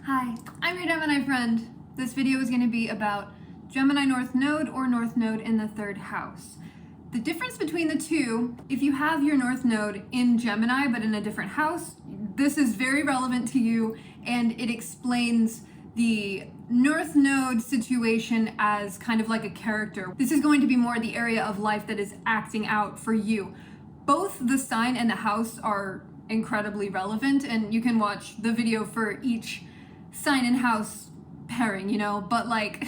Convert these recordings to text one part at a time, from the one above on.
Hi, I'm your Gemini friend. This video is going to be about Gemini North Node or North Node in the third house. The difference between the two, if you have your North Node in Gemini but in a different house, this is very relevant to you, and it explains the North Node situation as kind of like a character. This is going to be more the area of life that is acting out for you. Both the sign and the house are incredibly relevant, and you can watch the video for each sign and house pairing, but like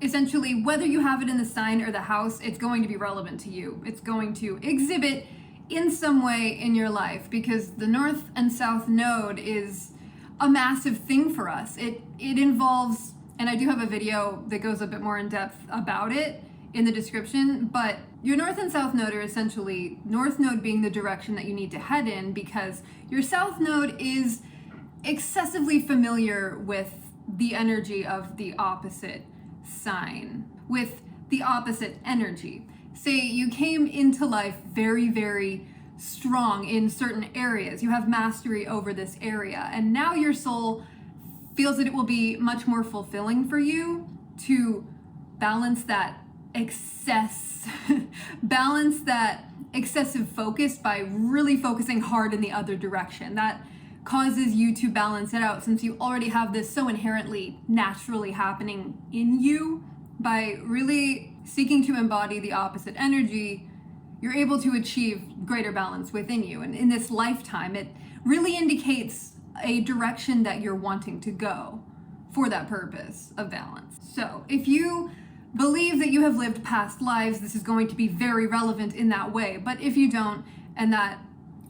essentially whether you have it in the sign or the house, it's going to be relevant to you. It's going to exhibit in some way in your life because the North and South Node is a massive thing for us. It involves, and I do have a video that goes a bit more in depth about it in the description, but your North and South Node are essentially North Node being the direction that you need to head in because your South Node is excessively familiar with the energy of the opposite sign, with the opposite energy. Say you came into life very, very strong in certain areas. You have mastery over this area, and now your soul feels that it will be much more fulfilling for you to balance that balance that excessive focus by really focusing hard in the other direction. That causes you to balance it out since you already have this so inherently naturally happening in you. By really seeking to embody the opposite energy, you're able to achieve greater balance within you. And in this lifetime, it really indicates a direction that you're wanting to go for that purpose of balance. So if you believe that you have lived past lives, this is going to be very relevant in that way. But if you don't, and that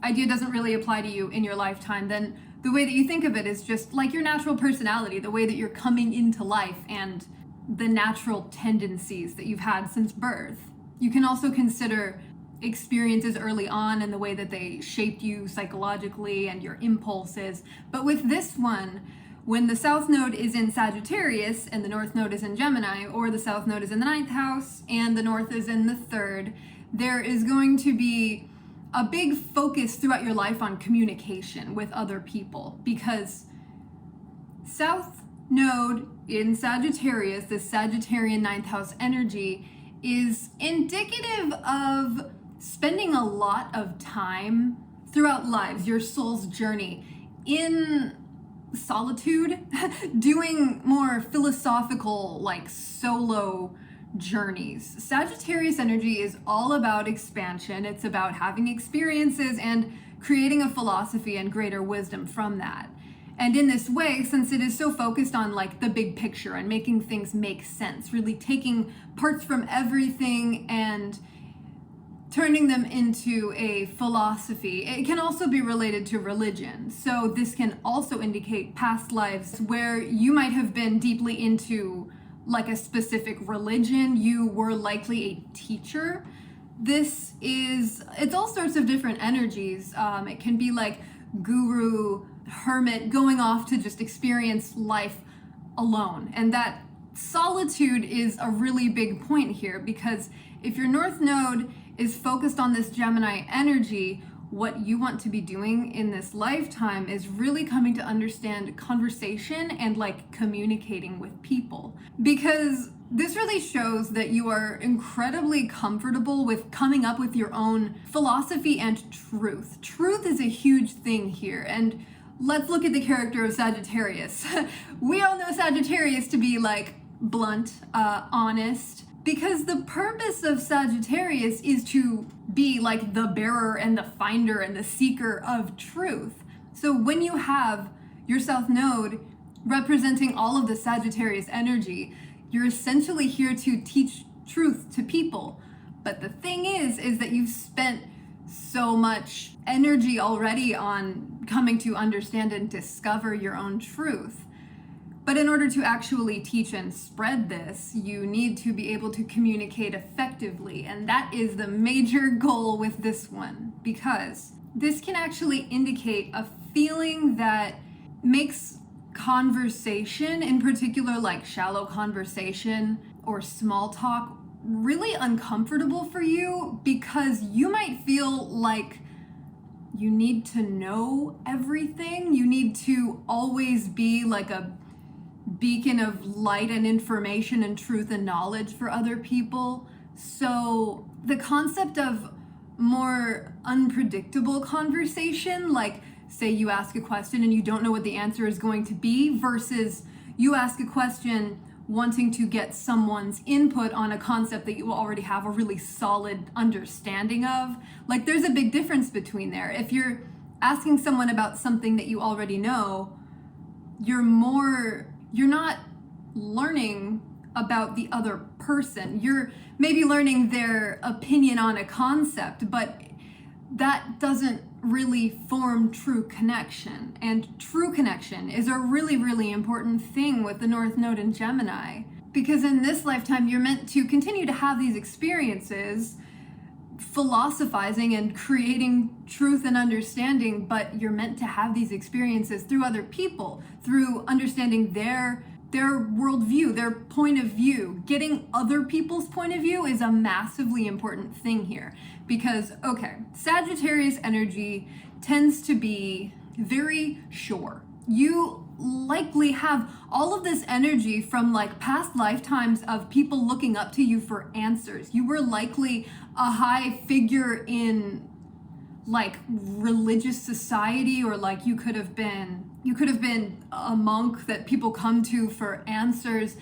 idea doesn't really apply to you in your lifetime, then the way that you think of it is just like your natural personality, the way that you're coming into life and the natural tendencies that you've had since birth. You can also consider experiences early on and the way that they shaped you psychologically and your impulses. But with this one, when the South Node is in Sagittarius and the North Node is in Gemini, or the South Node is in the 9th house and the North is in the 3rd, there is going to be a big focus throughout your life on communication with other people, because South Node in Sagittarius, this Sagittarian 9th house energy, is indicative of spending a lot of time throughout lives, your soul's journey, in solitude, doing more philosophical, like solo journeys. Sagittarius energy is all about expansion. It's about having experiences and creating a philosophy and greater wisdom from that. And in this way, since it is so focused on like the big picture and making things make sense, really taking parts from everything and turning them into a philosophy, it can also be related to religion. So this can also indicate past lives where you might have been deeply into like a specific religion. You were likely a teacher. It's all sorts of different energies. It can be like guru, hermit, going off to just experience life alone. And that solitude is a really big point here, because if your North Node is focused on this Gemini energy, what you want to be doing in this lifetime is really coming to understand conversation and like communicating with people, because this really shows that you are incredibly comfortable with coming up with your own philosophy and truth. Truth is a huge thing here, and let's look at the character of Sagittarius. We all know Sagittarius to be like blunt, honest, because the purpose of Sagittarius is to be like the bearer and the finder and the seeker of truth. So when you have your South Node representing all of the Sagittarius energy, you're essentially here to teach truth to people. But the thing is that you've spent so much energy already on coming to understand and discover your own truth. But in order to actually teach and spread this, you need to be able to communicate effectively. And that is the major goal with this one, because this can actually indicate a feeling that makes conversation, in particular like shallow conversation or small talk, really uncomfortable for you, because you might feel like you need to know everything. You need to always be like a beacon of light and information and truth and knowledge for other people. So the concept of more unpredictable conversation, like say you ask a question and you don't know what the answer is going to be, versus you ask a question wanting to get someone's input on a concept that you already have a really solid understanding of. Like there's a big difference between there. If you're asking someone about something that you already know, you're not learning about the other person. You're maybe learning their opinion on a concept, but that doesn't really form true connection. And true connection is a really, really important thing with the North Node in Gemini, because in this lifetime, you're meant to continue to have these experiences, philosophizing and creating truth and understanding, but you're meant to have these experiences through other people, through understanding their worldview, their point of view. Getting other people's point of view is a massively important thing here, because, okay, Sagittarius energy tends to be very sure. You likely have all of this energy from like past lifetimes of people looking up to you for answers. You were likely a high figure in like religious society, or like you could have been a monk that people come to for answers.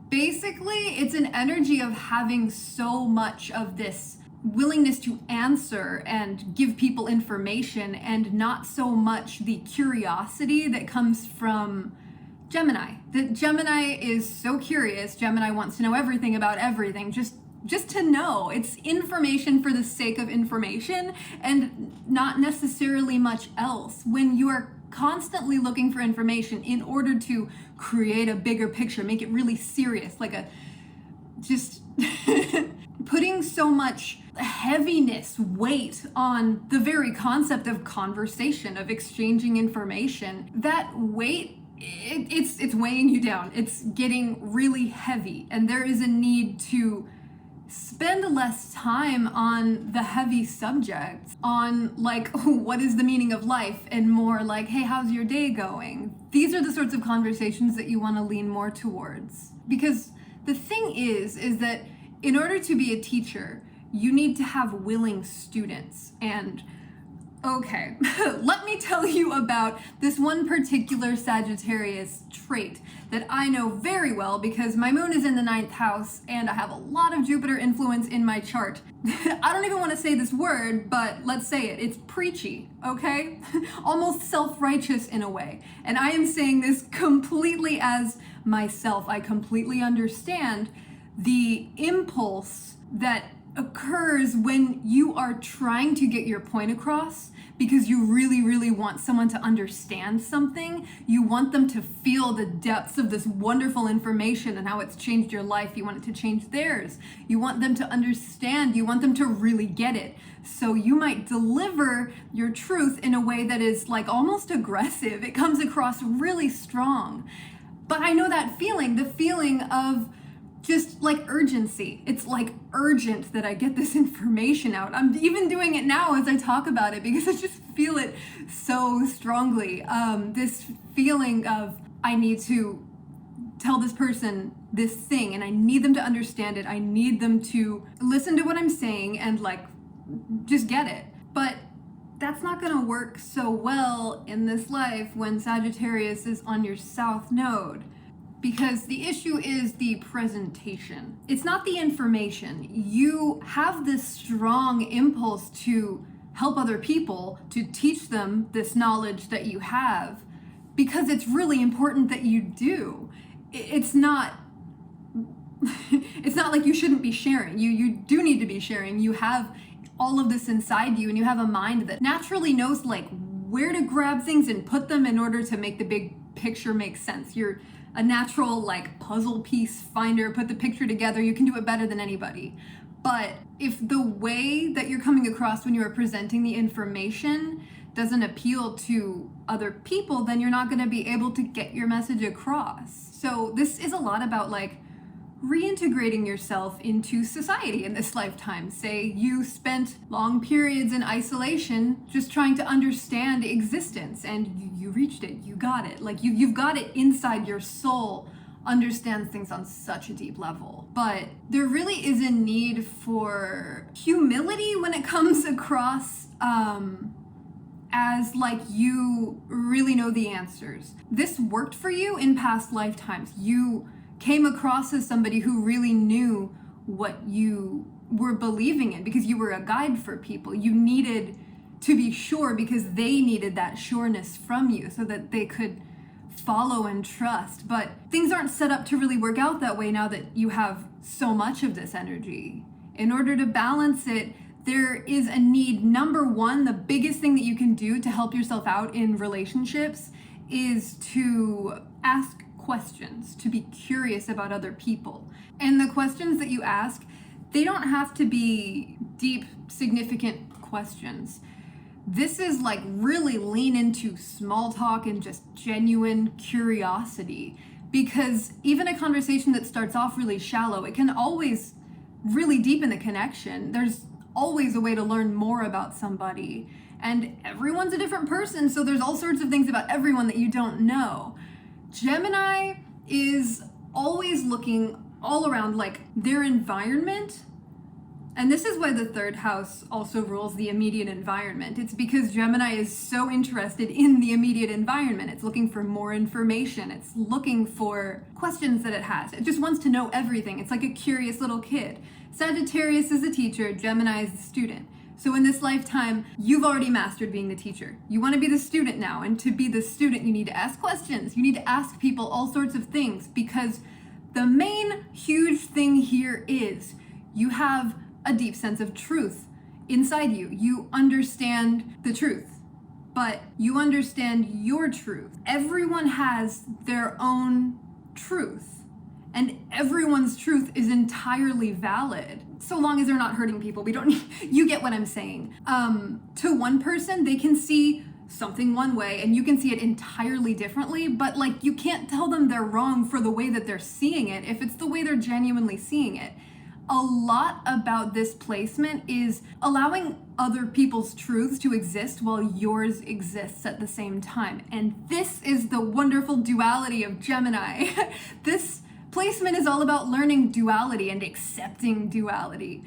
Basically, it's an energy of having so much of this willingness to answer and give people information, and not so much the curiosity that comes from Gemini. That Gemini is so curious. Gemini wants to know everything about everything, just to know. It's information for the sake of information and not necessarily much else. When you are constantly looking for information in order to create a bigger picture, make it really serious, like just putting so much heaviness, weight on the very concept of conversation, of exchanging information, that weight, it's weighing you down. It's getting really heavy, and there is a need to spend less time on the heavy subjects, on like, what is the meaning of life, and more like, hey, how's your day going? These are the sorts of conversations that you want to lean more towards. Because the thing is that in order to be a teacher, you need to have willing students. And okay, let me tell you about this one particular Sagittarius trait that I know very well, because my moon is in the 9th house and I have a lot of Jupiter influence in my chart. I don't even want to say this word, but let's say it. It's preachy, okay? Almost self-righteous in a way. And I am saying this completely as myself. I completely understand the impulse that occurs when you are trying to get your point across, because you really, really want someone to understand something. You want them to feel the depths of this wonderful information and how it's changed your life. You want it to change theirs. You want them to understand. You want them to really get it. So you might deliver your truth in a way that is like almost aggressive. It comes across really strong. But I know that feeling, the feeling of just like urgency. It's like urgent that I get this information out. I'm even doing it now as I talk about it, because I just feel it so strongly. This feeling of, I need to tell this person this thing and I need them to understand it. I need them to listen to what I'm saying and like just get it. But that's not going to work so well in this life when Sagittarius is on your South Node. Because the issue is the presentation. It's not the information. You have this strong impulse to help other people, to teach them this knowledge that you have, because it's really important that you do. It's not like you shouldn't be sharing. You do need to be sharing. You have all of this inside you, and you have a mind that naturally knows like where to grab things and put them in order to make the big picture make sense. You're a natural like puzzle piece finder, put the picture together. You can do it better than anybody. But if the way that you're coming across when you are presenting the information doesn't appeal to other people, then you're not going to be able to get your message across. So this is a lot about like reintegrating yourself into society in this lifetime. Say you spent long periods in isolation just trying to understand existence, and you reached it, you got it. Like you've got it inside your soul, understands things on such a deep level. But there really is a need for humility when it comes across as like you really know the answers. This worked for you in past lifetimes. You came across as somebody who really knew what you were believing in because you were a guide for people. You needed to be sure because they needed that sureness from you so that they could follow and trust. But things aren't set up to really work out that way now that you have so much of this energy. In order to balance it, there is a need. Number one, the biggest thing that you can do to help yourself out in relationships is to ask questions, to be curious about other people. And the questions that you ask, they don't have to be deep, significant questions. This is like really lean into small talk and just genuine curiosity, because even a conversation that starts off really shallow, it can always really deepen the connection. There's always a way to learn more about somebody, and everyone's a different person, so there's all sorts of things about everyone that you don't know. Gemini is always looking all around, like their environment. And this is why the third house also rules the immediate environment. It's because Gemini is so interested in the immediate environment. It's looking for more information. It's looking for questions that it has. It just wants to know everything. It's like a curious little kid. Sagittarius is the teacher, Gemini is the student. So in this lifetime, you've already mastered being the teacher. You want to be the student now, and to be the student, you need to ask questions. You need to ask people all sorts of things, because the main huge thing here is you have a deep sense of truth inside you. You understand the truth, but you understand your truth. Everyone has their own truth. And everyone's truth is entirely valid, so long as they're not hurting people. You get what I'm saying. To one person, they can see something one way and you can see it entirely differently, but like you can't tell them they're wrong for the way that they're seeing it if it's the way they're genuinely seeing it. A lot about this placement is allowing other people's truths to exist while yours exists at the same time. And this is the wonderful duality of Gemini. This placement is all about learning duality and accepting duality,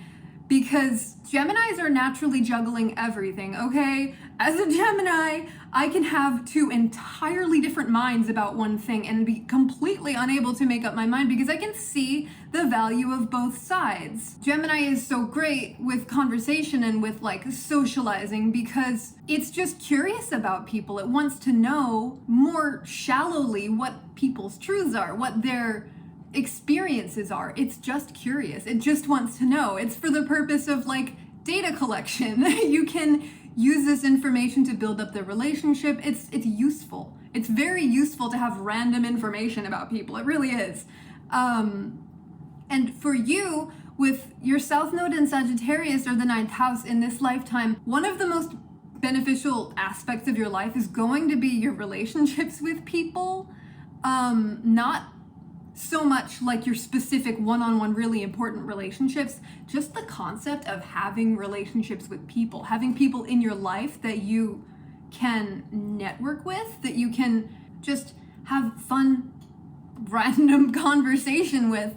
because Geminis are naturally juggling everything, okay? As a Gemini, I can have two entirely different minds about one thing and be completely unable to make up my mind because I can see the value of both sides. Gemini is so great with conversation and with like socializing because it's just curious about people. It wants to know more shallowly what people's truths are, what their experiences are. It's just curious. It just wants to know. It's for the purpose of like data collection. You can use this information to build up the relationship. It's useful. It's very useful to have random information about people. It really is. And for you, with your South Node in Sagittarius or the 9th house in this lifetime, one of the most beneficial aspects of your life is going to be your relationships with people. Not so much like your specific one-on-one really important relationships, just the concept of having relationships with people, having people in your life that you can network with, that you can just have fun, random conversation with.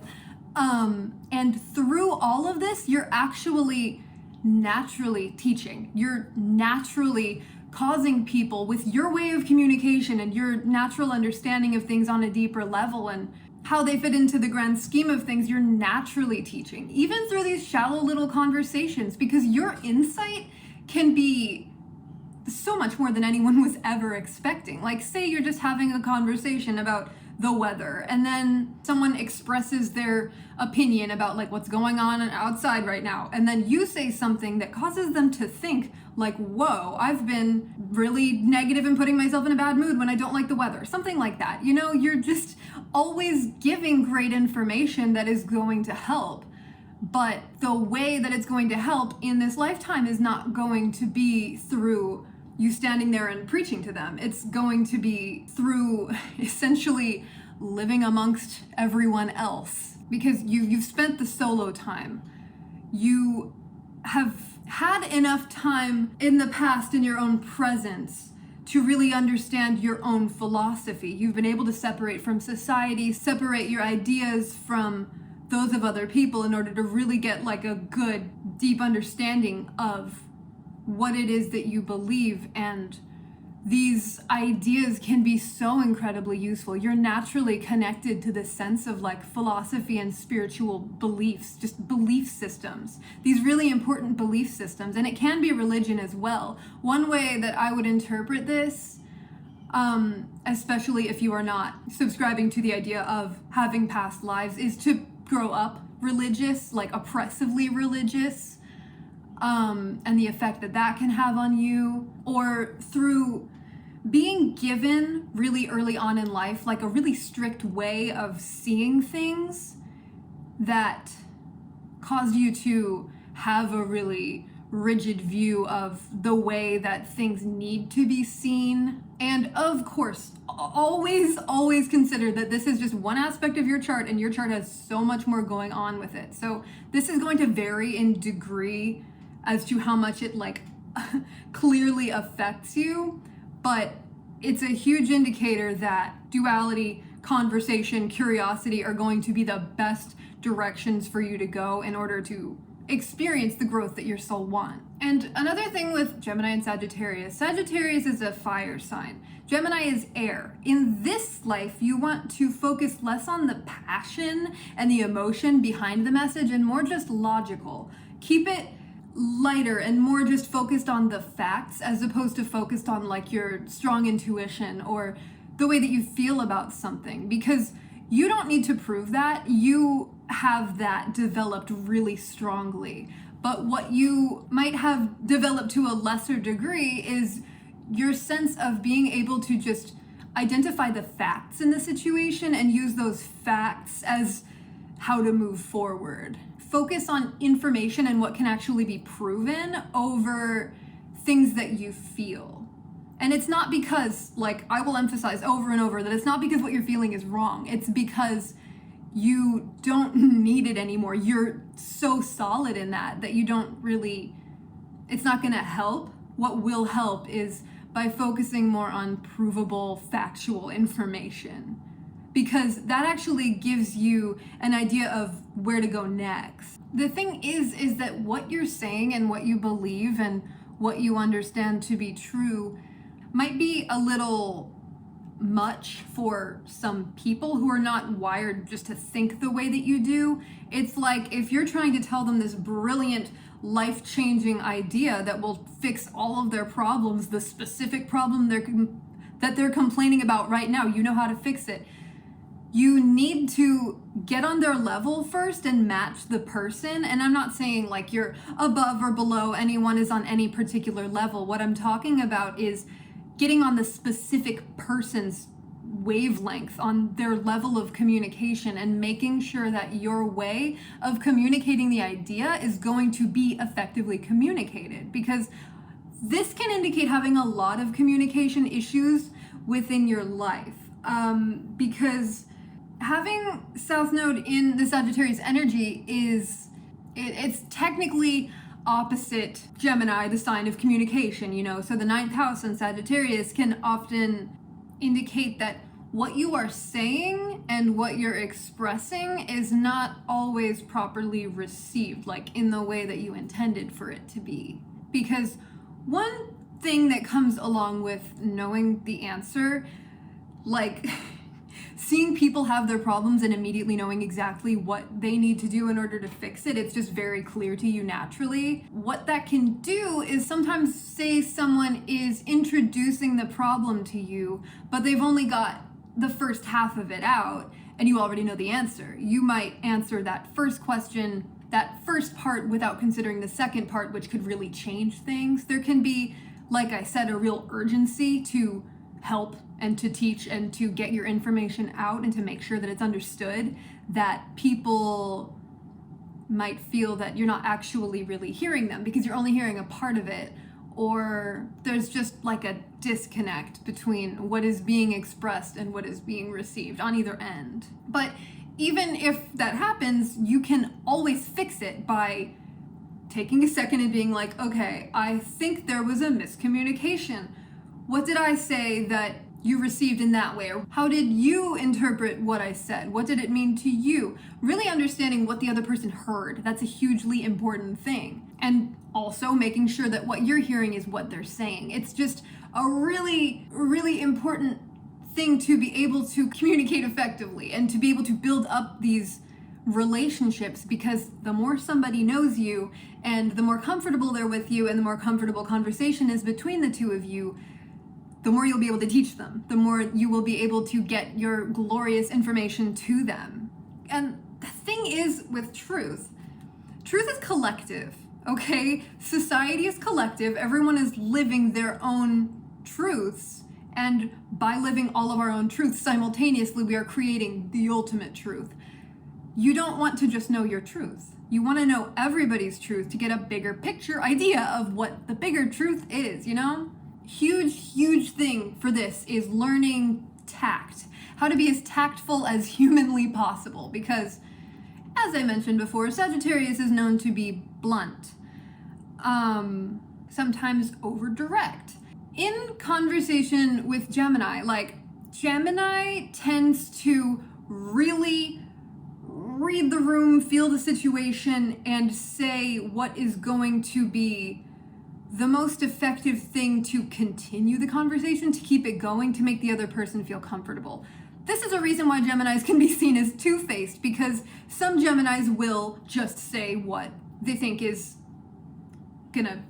And through all of this, you're actually naturally teaching. You're naturally causing people with your way of communication and your natural understanding of things on a deeper level and how they fit into the grand scheme of things, you're naturally teaching, even through these shallow little conversations, because your insight can be so much more than anyone was ever expecting. Like, say you're just having a conversation about the weather, and then someone expresses their opinion about like what's going on outside right now, and then you say something that causes them to think like, whoa, I've been really negative and putting myself in a bad mood when I don't like the weather, something like that. You know, you're just always giving great information that is going to help, but the way that it's going to help in this lifetime is not going to be through you standing there and preaching to them. It's going to be through essentially living amongst everyone else, because you've spent the solo time. You have had enough time in the past in your own presence to really understand your own philosophy. You've been able to separate from society, separate your ideas from those of other people in order to really get like a good, deep understanding of what it is that you believe. And these ideas can be so incredibly useful. You're naturally connected to this sense of like philosophy and spiritual beliefs, just belief systems, these really important belief systems. And it can be religion as well. One way that I would interpret this, especially if you are not subscribing to the idea of having past lives, is to grow up religious, like oppressively religious, and the effect that that can have on you, or through being given really early on in life, like a really strict way of seeing things that caused you to have a really rigid view of the way that things need to be seen. And of course, always consider that this is just one aspect of your chart, and your chart has so much more going on with it. So this is going to vary in degree as to how much it like clearly affects you, but it's a huge indicator that duality, conversation, curiosity are going to be the best directions for you to go in order to experience the growth that your soul wants. And another thing with Gemini and Sagittarius is a fire sign. Gemini is air. In this life, you want to focus less on the passion and the emotion behind the message and more just logical. Keep it lighter and more just focused on the facts, as opposed to focused on like your strong intuition or the way that you feel about something, because you don't need to prove that. You have that developed really strongly. But what you might have developed to a lesser degree is your sense of being able to just identify the facts in the situation and use those facts as how to move forward. Focus on information and what can actually be proven over things that you feel. And it's not because, like, I will emphasize over and over that it's not because what you're feeling is wrong. It's because you don't need it anymore. You're so solid in that you don't really, it's not going to help. What will help is by focusing more on provable, factual information, because that actually gives you an idea of where to go next. The thing is that what you're saying and what you believe and what you understand to be true might be a little much for some people who are not wired just to think the way that you do. It's like if you're trying to tell them this brilliant, life-changing idea that will fix all of their problems, the specific problem that they're complaining about right now, you know how to fix it. You need to get on their level first and match the person. And I'm not saying like you're above or below anyone is on any particular level. What I'm talking about is getting on the specific person's wavelength, on their level of communication, and making sure that your way of communicating the idea is going to be effectively communicated, because this can indicate having a lot of communication issues within your life, because having South Node in the Sagittarius energy it's technically opposite Gemini, the sign of communication, you know, so the 9th house in Sagittarius can often indicate that what you are saying and what you're expressing is not always properly received, like in the way that you intended for it to be. Because one thing that comes along with knowing the answer, like seeing people have their problems and immediately knowing exactly what they need to do in order to fix it, it's just very clear to you naturally. What that can do is sometimes say someone is introducing the problem to you, but they've only got the first half of it out and you already know the answer. You might answer that first question, that first part, without considering the second part, which could really change things. There can be, like I said, a real urgency to help and to teach and to get your information out and to make sure that it's understood, that people might feel that you're not actually really hearing them because you're only hearing a part of it, or there's just like a disconnect between what is being expressed and what is being received on either end. But even if that happens, you can always fix it by taking a second and being like, okay, I think there was a miscommunication. What did I say that you received in that way? Or how did you interpret what I said? What did it mean to you? Really understanding what the other person heard. That's a hugely important thing. And also making sure that what you're hearing is what they're saying. It's just a really, really important thing to be able to communicate effectively and to be able to build up these relationships, because the more somebody knows you and the more comfortable they're with you and the more comfortable conversation is between the two of you, the more you'll be able to teach them, the more you will be able to get your glorious information to them. And the thing is with truth is collective, okay? Society is collective. Everyone is living their own truths. And by living all of our own truths simultaneously, we are creating the ultimate truth. You don't want to just know your truth. You want to know everybody's truth to get a bigger picture idea of what the bigger truth is, you know? Huge thing for this is learning tact. How to be as tactful as humanly possible, because as I mentioned before, Sagittarius is known to be blunt, sometimes over direct. In conversation with Gemini, like, Gemini tends to really read the room, feel the situation, and say what is going to be the most effective thing to continue the conversation, to keep it going, to make the other person feel comfortable. This is a reason why Geminis can be seen as two-faced, because some Geminis will just say what they think is gonna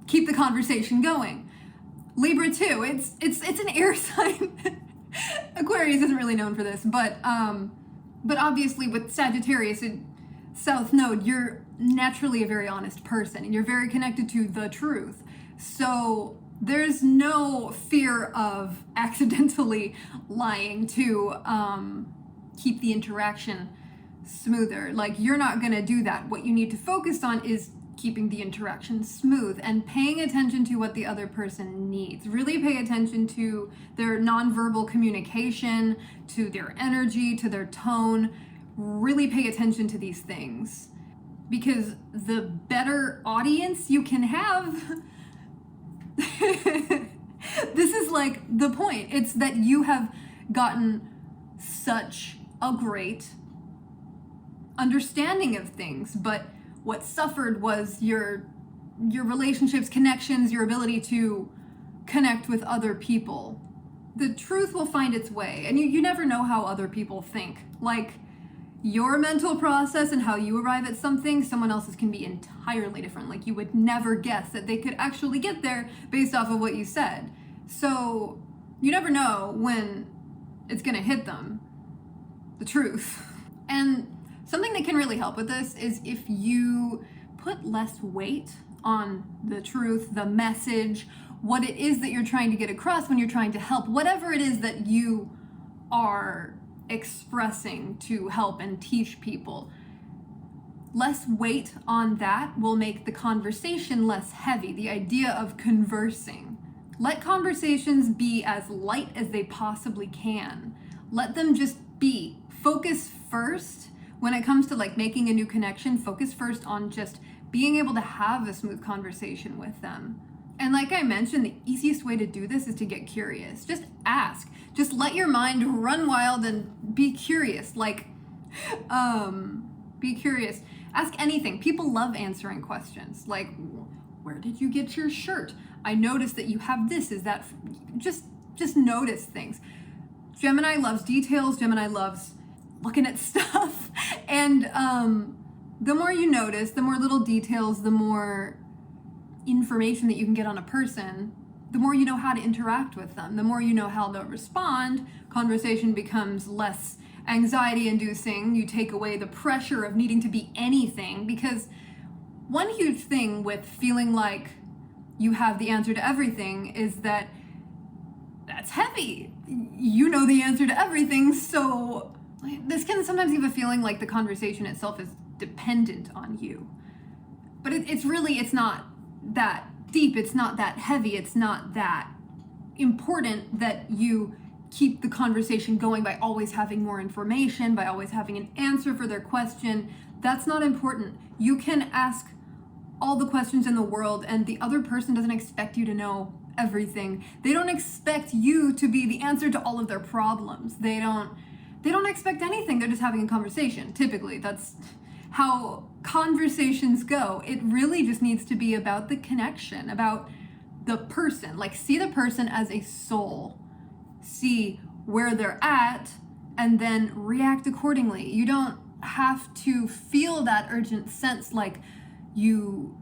keep the conversation going. Libra too, it's an air sign. Aquarius isn't really known for this, but obviously with Sagittarius and South Node, you're naturally a very honest person and you're very connected to the truth. So there's no fear of accidentally lying to keep the interaction smoother. Like, you're not gonna do that. What you need to focus on is keeping the interaction smooth and paying attention to what the other person needs. Really pay attention to their nonverbal communication, to their energy, to their tone. Really pay attention to these things, because the better audience you can have, this is like the point. It's that you have gotten such a great understanding of things, but what suffered was your relationships, connections, your ability to connect with other people. The truth will find its way, and you never know how other people think. Like, your mental process and how you arrive at something, someone else's can be entirely different. Like, you would never guess that they could actually get there based off of what you said. So you never know when it's gonna hit them, the truth. And something that can really help with this is if you put less weight on the truth, the message, what it is that you're trying to get across when you're trying to help, whatever it is that you are expressing to help and teach people. Less weight on that will make the conversation less heavy, the idea of conversing. Let conversations be as light as they possibly can. Let them just be. Focus first. When it comes to like making a new connection, focus first on just being able to have a smooth conversation with them. And like I mentioned, the easiest way to do this is to get curious. Just ask. Just let your mind run wild and be curious. Like, be curious. Ask anything. People love answering questions. Like, where did you get your shirt? I noticed that you have this. Is that... Just notice things. Gemini loves details. Gemini loves looking at stuff. And the more you notice, the more little details, the more information that you can get on a person, the more you know how to interact with them, the more you know how they'll respond. Conversation becomes less anxiety inducing. You take away the pressure of needing to be anything, because one huge thing with feeling like you have the answer to everything is that that's heavy. You know the answer to everything, so this can sometimes give a feeling like the conversation itself is dependent on you. But it's not that deep, it's not that heavy, it's not that important that you keep the conversation going by always having more information, by always having an answer for their question. That's not important. You can ask all the questions in the world, and the other person doesn't expect you to know everything. They don't expect you to be the answer to all of their problems. They don't expect anything. They're just having a conversation. Typically, that's how conversations go. It really just needs to be about the connection, about the person. Like, see the person as a soul. See where they're at and then react accordingly. You don't have to feel that urgent sense like you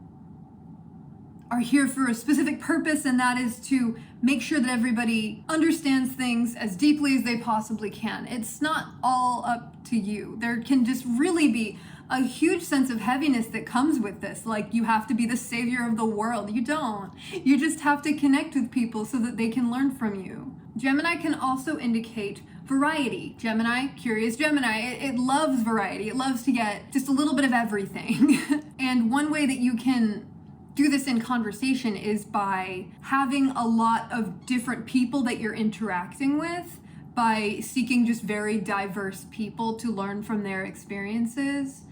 are here for a specific purpose, and that is to make sure that everybody understands things as deeply as they possibly can. It's not all up to you. There can just really be a huge sense of heaviness that comes with this. Like, you have to be the savior of the world. You don't. You just have to connect with people so that they can learn from you. Gemini can also indicate variety. Gemini, curious Gemini, it loves variety. It loves to get just a little bit of everything. And one way that you can do this in conversation is by having a lot of different people that you're interacting with, by seeking just very diverse people to learn from their experiences,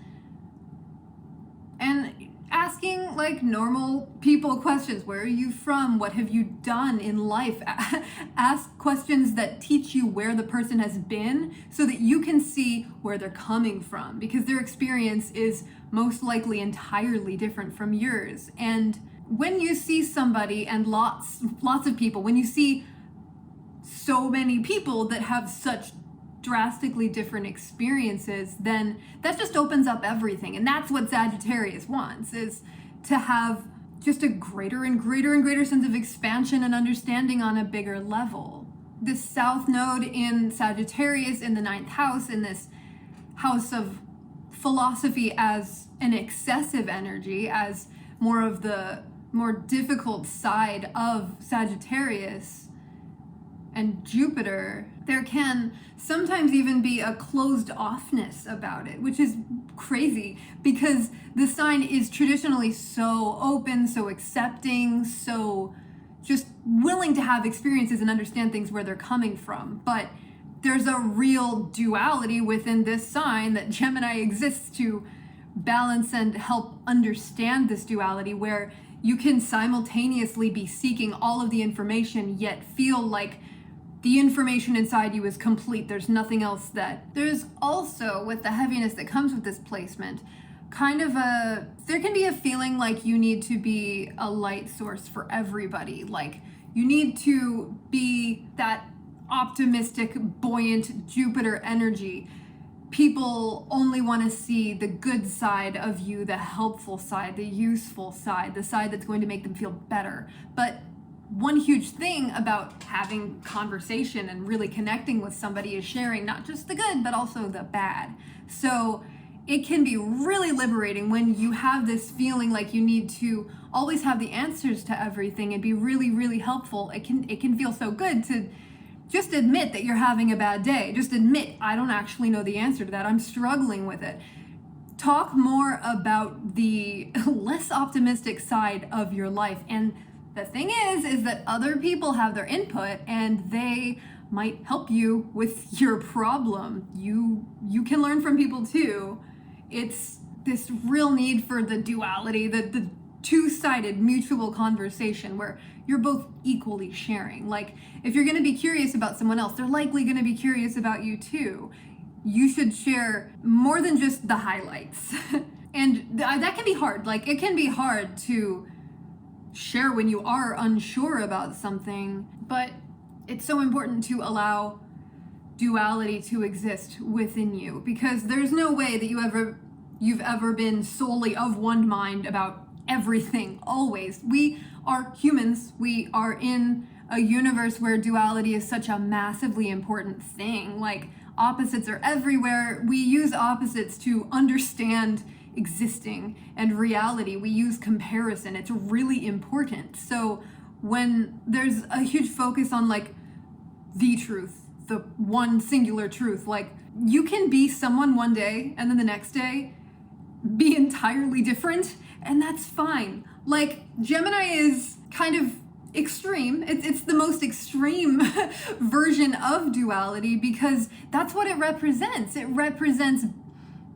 and asking like normal people questions. Where are you from? What have you done in life? Ask questions that teach you where the person has been so that you can see where they're coming from, because their experience is most likely entirely different from yours. And when you see somebody and lots of people, when you see so many people that have such drastically different experiences, then that just opens up everything. And that's what Sagittarius wants, is to have just a greater and greater and greater sense of expansion and understanding on a bigger level. This South Node in Sagittarius in the 9th house, in this house of philosophy as an excessive energy, as more of the more difficult side of Sagittarius and Jupiter, there can sometimes even be a closed offness about it, which is crazy because the sign is traditionally so open, so accepting, so just willing to have experiences and understand things where they're coming from. But there's a real duality within this sign that Gemini exists to balance and help understand this duality, where you can simultaneously be seeking all of the information yet feel like the information inside you is complete. There's nothing else that... There's also, with the heaviness that comes with this placement, there can be a feeling like you need to be a light source for everybody. Like, you need to be that optimistic, buoyant Jupiter energy. People only want to see the good side of you, the helpful side, the useful side, the side that's going to make them feel better. But one huge thing about having conversation and really connecting with somebody is sharing not just the good, but also the bad. So it can be really liberating when you have this feeling like you need to always have the answers to everything and be really, really helpful. It can feel so good to just admit that you're having a bad day. Just admit, I don't actually know the answer to that. I'm struggling with it. Talk more about the less optimistic side of your life. And the thing is that other people have their input and they might help you with your problem. You can learn from people too. It's this real need for the duality, the two-sided mutual conversation where you're both equally sharing. Like, if you're going to be curious about someone else, they're likely going to be curious about you too. You should share more than just the highlights. And that can be hard. Like, it can be hard to share when you are unsure about something, but it's so important to allow duality to exist within you, because there's no way that you've ever been solely of one mind about everything, always. We are humans. We are in a universe where duality is such a massively important thing. Like, opposites are everywhere. We use opposites to understand existing and reality. We use comparison. It's really important. So when there's a huge focus on like the truth, the one singular truth, like, you can be someone one day and then the next day be entirely different, and that's fine. Like, Gemini is kind of extreme. It's the most extreme version of duality, because that's what it represents. It represents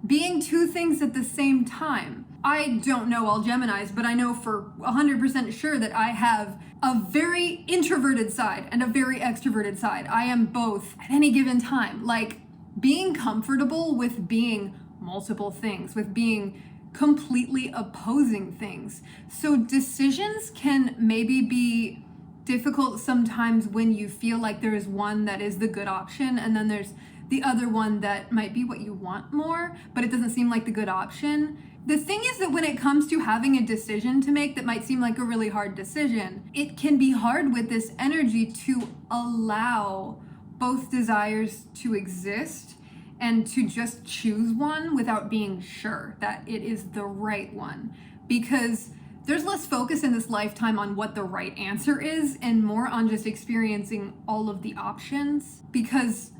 being two things at the same time. I don't know all Geminis, but I know for 100% sure that I have a very introverted side and a very extroverted side. I am both at any given time. Like, being comfortable with being multiple things, with being completely opposing things. So decisions can maybe be difficult sometimes when you feel like there is one that is the good option, and then there's the other one that might be what you want more, but it doesn't seem like the good option. The thing is that when it comes to having a decision to make that might seem like a really hard decision, it can be hard with this energy to allow both desires to exist and to just choose one without being sure that it is the right one. Because there's less focus in this lifetime on what the right answer is and more on just experiencing all of the options. Because,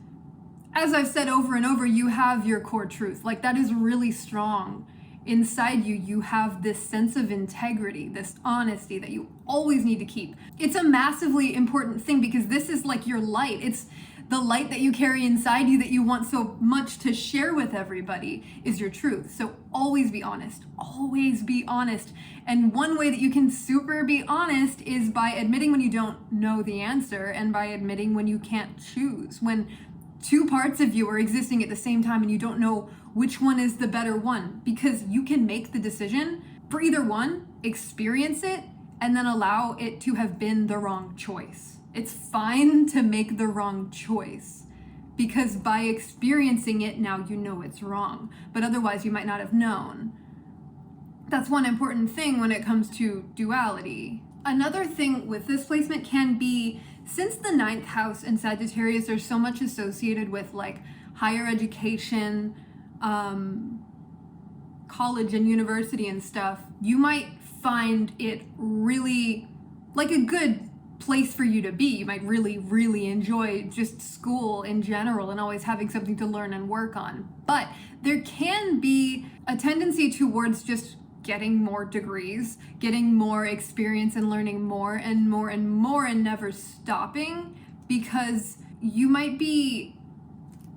as I've said over and over, you have your core truth. Like, that is really strong inside you. You have this sense of integrity, this honesty that you always need to keep. It's a massively important thing, because this is like your light. It's the light that you carry inside you that you want so much to share with everybody is your truth. So always be honest. Always be honest. And one way that you can super be honest is by admitting when you don't know the answer, and by admitting when you can't choose. When two parts of you are existing at the same time and you don't know which one is the better one, because you can make the decision for either one, experience it, and then allow it to have been the wrong choice. It's fine to make the wrong choice, because by experiencing it, now you know it's wrong, but otherwise you might not have known. That's one important thing when it comes to duality. Another thing with this placement can be, since the 9th house in Sagittarius, there's so much associated with like higher education, college and university and stuff, you might find it really like a good place for you to be. You might really, really enjoy just school in general and always having something to learn and work on. But there can be a tendency towards just getting more degrees, getting more experience and learning more and more and more and never stopping, because you might be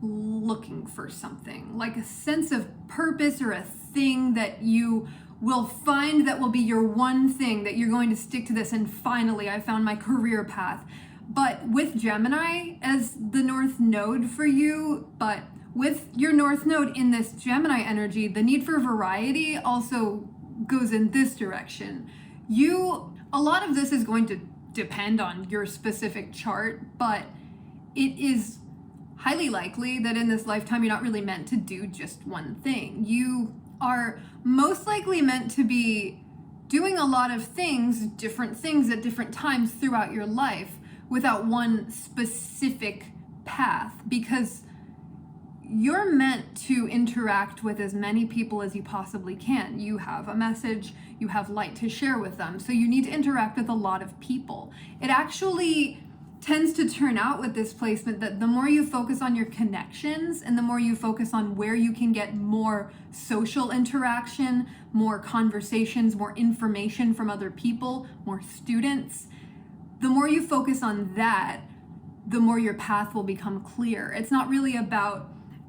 looking for something, like a sense of purpose or a thing that you will find that will be your one thing that you're going to stick to this, and finally I found my career path. But with Gemini as the North Node for you, but with your North Node in this Gemini energy, the need for variety also goes in this direction. A lot of this is going to depend on your specific chart, but it is highly likely that in this lifetime you're not really meant to do just one thing. You are most likely meant to be doing a lot of things, different things at different times throughout your life without one specific path, because you're meant to interact with as many people as you possibly can. You have a message, you have light to share with them, so you need to interact with a lot of people. It actually tends to turn out with this placement that the more you focus on your connections and the more you focus on where you can get more social interaction, more conversations, more information from other people, more students, the more you focus on that, the more your path will become clear. It's not really about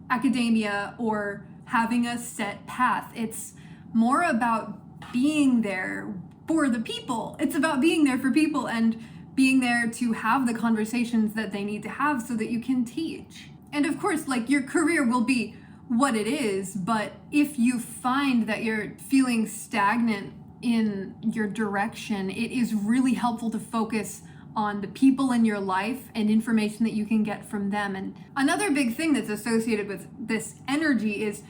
academia or having a set path. It's more about being there for the people. It's about being there for people and being there to have the conversations that they need to have so that you can teach. And of course, like, your career will be what it is, but if you find that you're feeling stagnant in your direction, it is really helpful to focus on the people in your life and information that you can get from them. And another big thing that's associated with this energy is,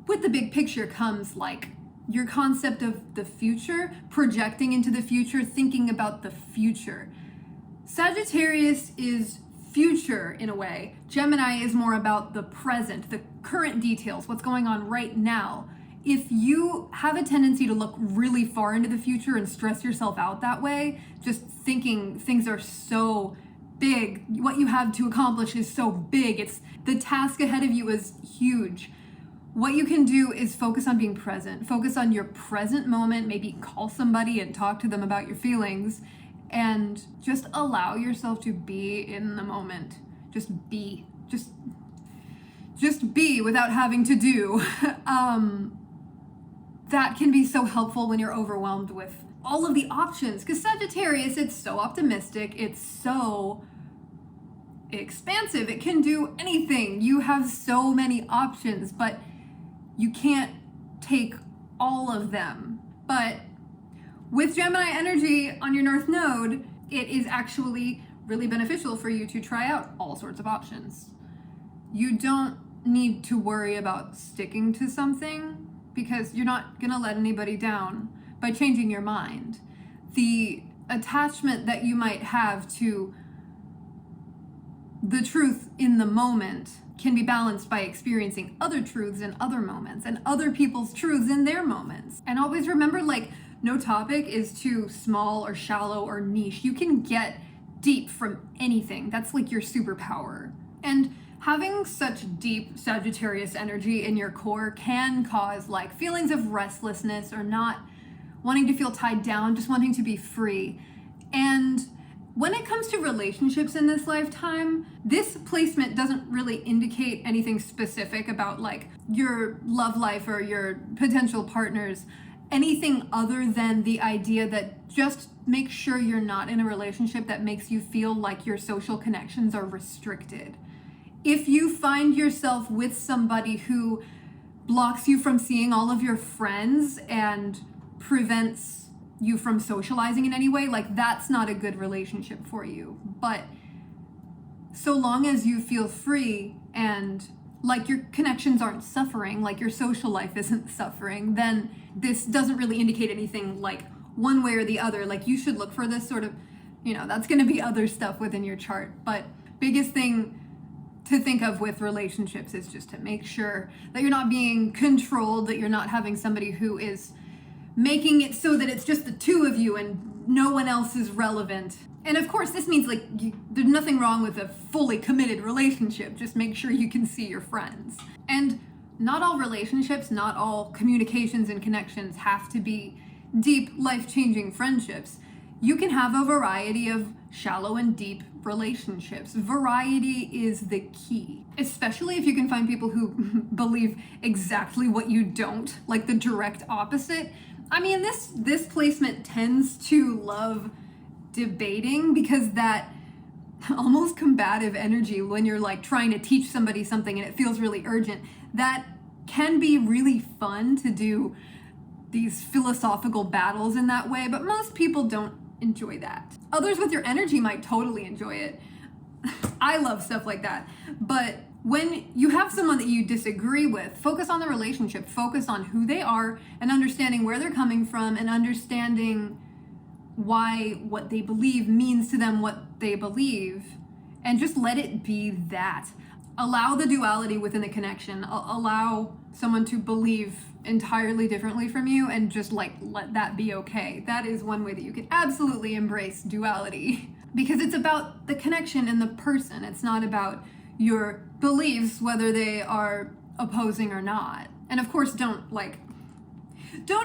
with the big picture comes like your concept of the future, projecting into the future, thinking about the future. Sagittarius is future in a way. Gemini is more about the present, the current details, what's going on right now. If you have a tendency to look really far into the future and stress yourself out that way, just thinking things are so big, what you have to accomplish is so big, it's the task ahead of you is huge. What you can do is focus on being present. Focus on your present moment, maybe call somebody and talk to them about your feelings, and just allow yourself to be in the moment. Just be. Just be without having to do. That can be so helpful when you're overwhelmed with all of the options. Because Sagittarius, it's so optimistic. It's so expansive. It can do anything. You have so many options, but you can't take all of them. But with Gemini energy on your North Node, it is actually really beneficial for you to try out all sorts of options. You don't need to worry about sticking to something because you're not gonna let anybody down by changing your mind. The attachment that you might have to the truth in the moment can be balanced by experiencing other truths in other moments and other people's truths in their moments. And always remember, like, no topic is too small or shallow or niche. You can get deep from anything. That's like your superpower. And having such deep Sagittarius energy in your core can cause like feelings of restlessness or not wanting to feel tied down, just wanting to be free. And when it comes to relationships in this lifetime, this placement doesn't really indicate anything specific about like your love life or your potential partners, anything other than the idea that just make sure you're not in a relationship that makes you feel like your social connections are restricted. If you find yourself with somebody who blocks you from seeing all of your friends and prevents you from socializing in any way, like that's not a good relationship for you. But so long as you feel free and like your connections aren't suffering, like your social life isn't suffering, then this doesn't really indicate anything like one way or the other. Like you should look for this sort of, that's going to be other stuff within your chart. But biggest thing to think of with relationships is just to make sure that you're not being controlled, that you're not having somebody who is making it so that it's just the two of you and no one else is relevant. And of course, this means like there's nothing wrong with a fully committed relationship. Just make sure you can see your friends. And not all relationships, not all communications and connections have to be deep, life-changing friendships. You can have a variety of shallow and deep relationships. Variety is the key, especially if you can find people who believe exactly what you don't, like the direct opposite. I mean, this placement tends to love debating because that almost combative energy when you're like trying to teach somebody something and it feels really urgent, that can be really fun to do these philosophical battles in that way, but most people don't enjoy that. Others with your energy might totally enjoy it. I love stuff like that. But when you have someone that you disagree with, focus on the relationship, focus on who they are and understanding where they're coming from and understanding why what they believe means to them what they believe, and just let it be that. Allow the duality within the connection. Allow someone to believe entirely differently from you and just like let that be okay. That is one way that you can absolutely embrace duality because it's about the connection and the person. It's not about your beliefs, whether they are opposing or not. And of course, don't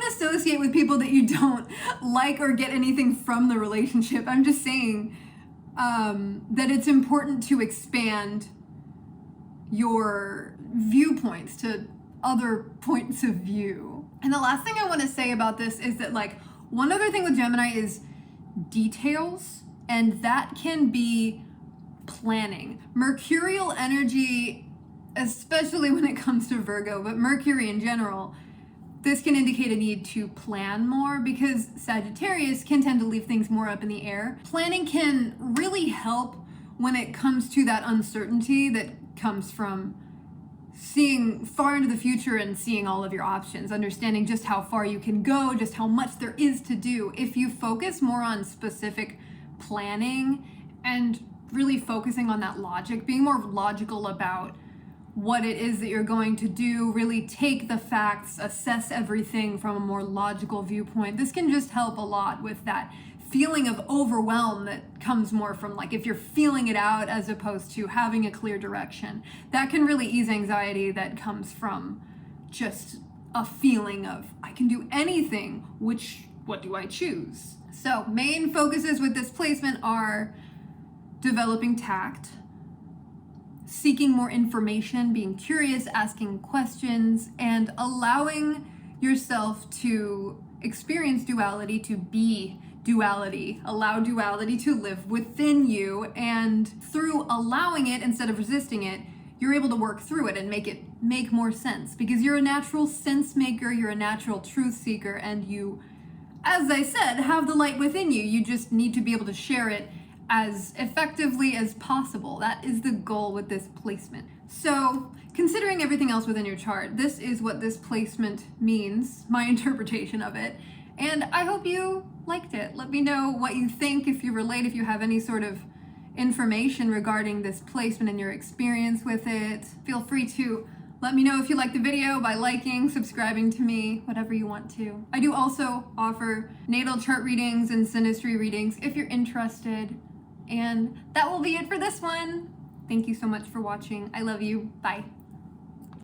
associate with people that you don't like or get anything from the relationship. I'm just saying that it's important to expand your viewpoints to other points of view. And the last thing I want to say about this is that like one other thing with Gemini is details, and that can be planning. Mercurial energy, especially when it comes to Virgo, but Mercury in general, this can indicate a need to plan more because Sagittarius can tend to leave things more up in the air. Planning can really help when it comes to that uncertainty that comes from seeing far into the future and seeing all of your options, understanding just how far you can go, just how much there is to do. If you focus more on specific planning and really focusing on that logic, being more logical about what it is that you're going to do, really take the facts, assess everything from a more logical viewpoint. This can just help a lot with that feeling of overwhelm that comes more from like if you're feeling it out as opposed to having a clear direction. That can really ease anxiety that comes from just a feeling of I can do anything, which what do I choose? So main focuses with this placement are developing tact, seeking more information, being curious, asking questions, and allowing yourself to experience duality, to be duality. Allow duality to live within you, and through allowing it instead of resisting it, you're able to work through it and make it make more sense, because you're a natural sense maker, you're a natural truth seeker, and you, as I said, have the light within you. You just need to be able to share it as effectively as possible. That is the goal with this placement. So, considering everything else within your chart, this is what this placement means, my interpretation of it, and I hope you liked it. Let me know what you think, if you relate, if you have any sort of information regarding this placement and your experience with it. Feel free to let me know if you like the video by liking, subscribing to me, whatever you want to. I do also offer natal chart readings and synastry readings if you're interested. And that will be it for this one. Thank you so much for watching. I love you. Bye.